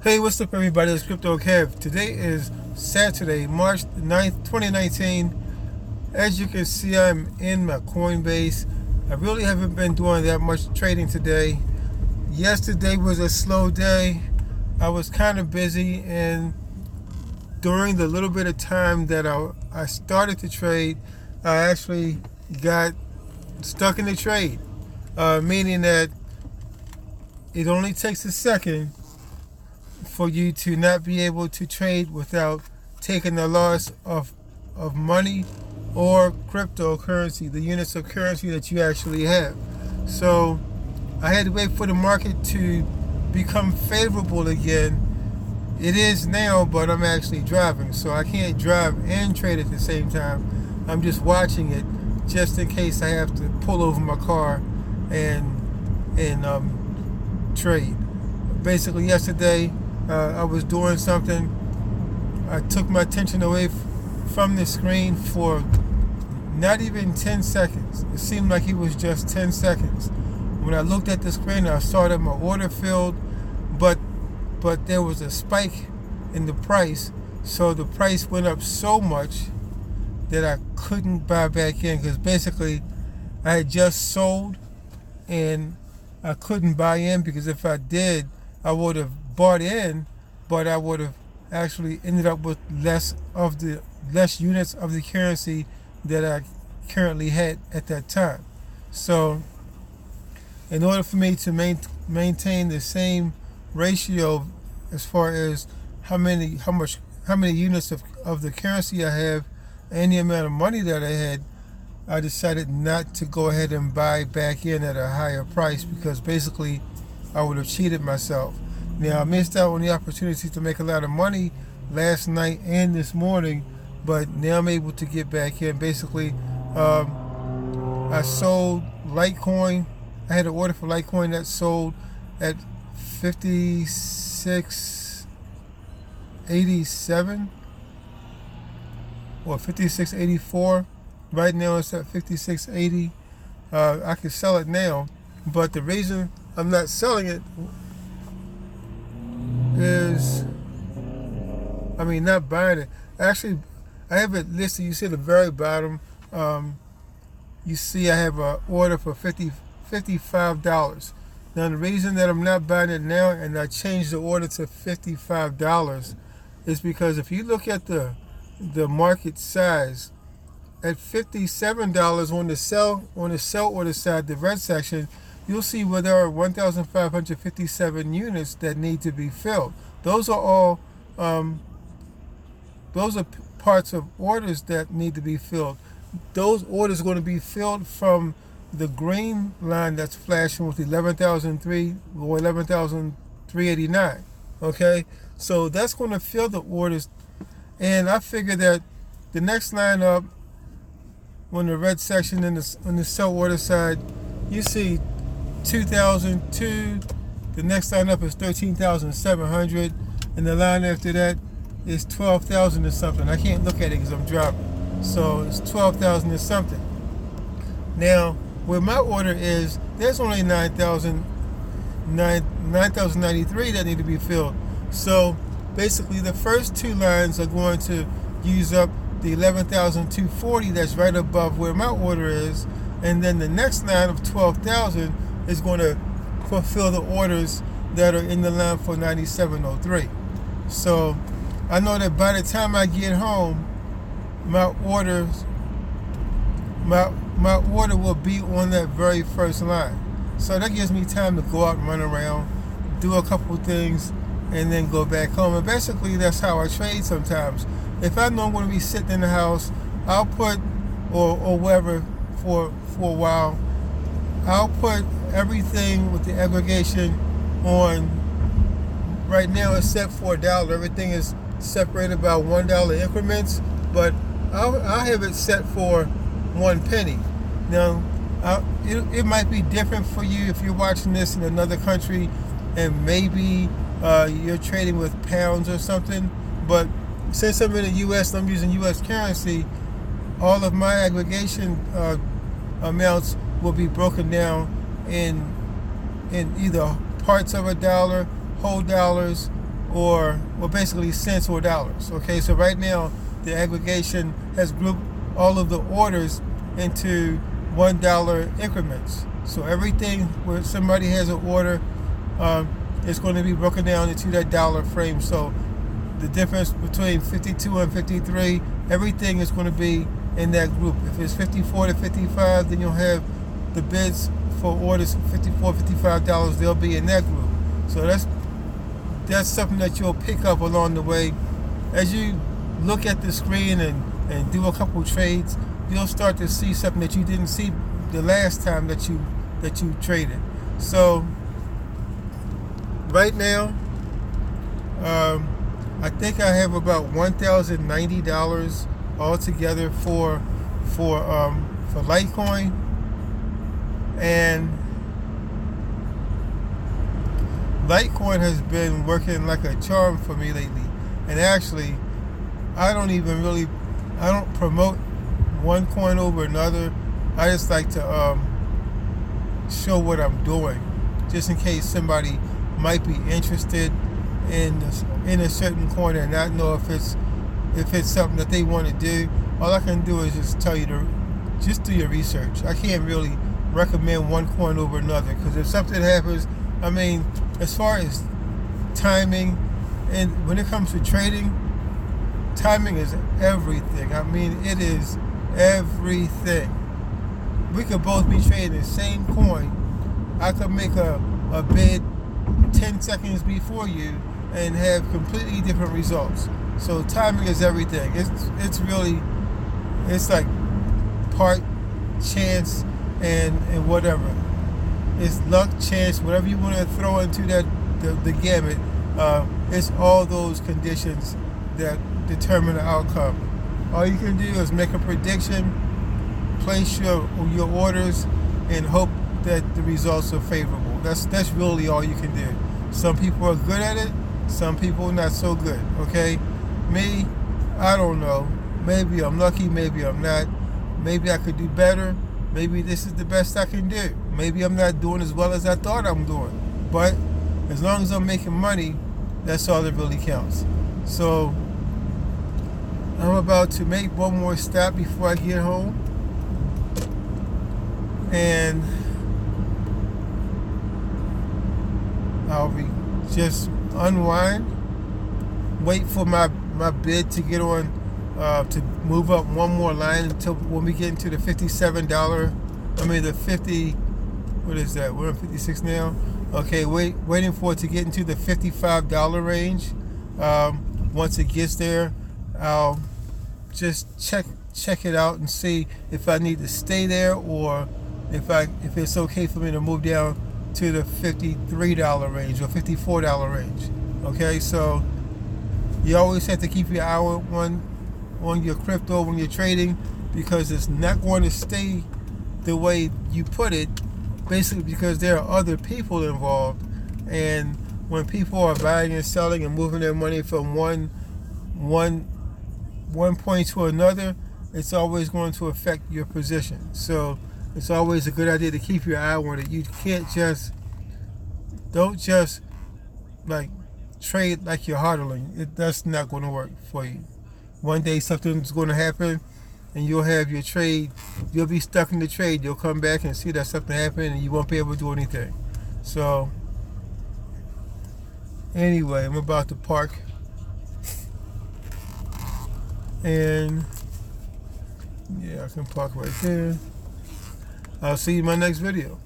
Hey, what's up, everybody? It's Crypto-Kev. Today is Saturday, March 9th, 2019. As you can see, I'm in my Coinbase. I really haven't been doing that much trading today. Yesterday was a slow day. I was kind of busy, and during the little bit of time that I started to trade, I actually got stuck in the trade, meaning that it only takes a second for you to not be able to trade without taking the loss of money or cryptocurrency, the units of currency that you actually have. So I had to wait for the market to become favorable again. It is now, but I'm actually driving, so I can't drive and trade at the same time. I'm just watching it just in case I have to pull over my car and trade. Basically, yesterday I was doing something. I took my attention away from the screen for not even 10 seconds. It seemed like it was just 10 seconds. When I looked at the screen, I saw that my order filled, but there was a spike in the price. So the price went up so much that I couldn't buy back in, because basically I had just sold and I couldn't buy in, because if I did, I would have bought in, but I would have actually ended up with less units of the currency that I currently had at that time. So in order for me to maintain the same ratio as far as how many units of the currency I have and the amount of money that I had, I decided not to go ahead and buy back in at a higher price, because basically I would have cheated myself. Now, I missed out on the opportunity to make a lot of money last night and this morning, but now I'm able to get back in. Basically, I sold Litecoin. I had an order for Litecoin that sold at 56.87 or 56.84. Right now it's at 56.80. I can sell it now, but the reason I'm not selling it is, not buying it. Actually, I have it listed. You see at the very bottom, you see I have an order for $55. Now, the reason that I'm not buying it now and I changed the order to $55 is because if you look at the market size, at $57 on the sell order side, the red section, you'll see where there are 1,557 units that need to be filled. Those are all parts of orders that need to be filled. Those orders are going to be filled from the green line that's flashing with 11,003 or 11,389. Okay, so that's going to fill the orders, and I figure that the next line up, on the red section on the sell order side, you see 2,002. The next line up is 13,700, and the line after that is 12,000 or something. I can't look at it because I'm driving, so it's 12,000 or something. Now, where my order is, there's only 9,093 that need to be filled. So basically, the first two lines are going to use up the 11,240 that's right above where my order is, and then the next line of 12,000 is going to fulfill the orders that are in the line for 9703. So I know that by the time I get home, my order will be on that very first line. So that gives me time to go out and run around, do a couple of things, and then go back home. And basically, that's how I trade sometimes. If I know I'm going to be sitting in the house, I'll put, or wherever for a while, I'll put everything with the aggregation on. Right now it's set for $1. Everything is separated by $1 increments, but I'll have it set for 1 penny. Now, it might be different for you if you're watching this in another country, and maybe you're trading with pounds or something, but since I'm in the U.S. and I'm using U.S. currency, all of my aggregation amounts will be broken down in either parts of $1, whole dollars, or well, basically cents or dollars. Okay, so right now the aggregation has grouped all of the orders into $1 increments. So everything where somebody has an order, it's going to be broken down into that dollar frame. So the difference between 52 and 53, everything is going to be in that group. If it's 54 to 55, then you'll have the bids for orders $54, $55. They'll be in that group. So that's something that you'll pick up along the way as you look at the screen and do a couple trades. You'll start to see something that you didn't see the last time that you traded. So right now, I think I have about $1,090 altogether for Litecoin, and Litecoin has been working like a charm for me lately. And actually, I don't promote one coin over another. I just like to show what I'm doing, just in case somebody might be interested in a certain coin and not know if it's something that they want to do. All I can do is just tell you to just do your research. I can't really recommend one coin over another, because if something happens, I mean, as far as timing, and when it comes to trading, timing is everything. I mean, it is everything. We could both be trading the same coin. I could make a bid 10 seconds before you and have completely different results. So timing is everything. It's like part chance and whatever. It's luck, chance, whatever you want to throw into the gamut. It's all those conditions that determine the outcome. All you can do is make a prediction, place your orders, and hope that the results are favorable. That's really all you can do. Some people are good at it, some people not so good. Okay, me, I don't know. Maybe I'm lucky, maybe I'm not. Maybe I could do better. Maybe this is the best I can do. Maybe I'm not doing as well as I thought I'm doing. But as long as I'm making money, that's all that really counts. So I'm about to make one more stop before I get home. And I'll be just unwind, wait for my bid to get on, to move up one more line until when we get into the $57. I mean the 50. What is that? We're on 56 now. Okay, waiting for it to get into the $55 range. Once it gets there, I'll just check it out and see if I need to stay there, or if it's okay for me to move down to the $53 range or $54 range. Okay, so you always have to keep your eye on your crypto when you're trading, because it's not going to stay the way you put it, basically because there are other people involved. And when people are buying and selling and moving their money from one point to another, it's always going to affect your position. So it's always a good idea to keep your eye on it. You can't don't just like trade like you're hodling. That's not going to work for you. One day something's going to happen and you'll have your trade, you'll be stuck in the trade. You'll come back and see that something happened and you won't be able to do anything. So anyway, I'm about to park, and yeah, I can park right there. I'll see you in my next video.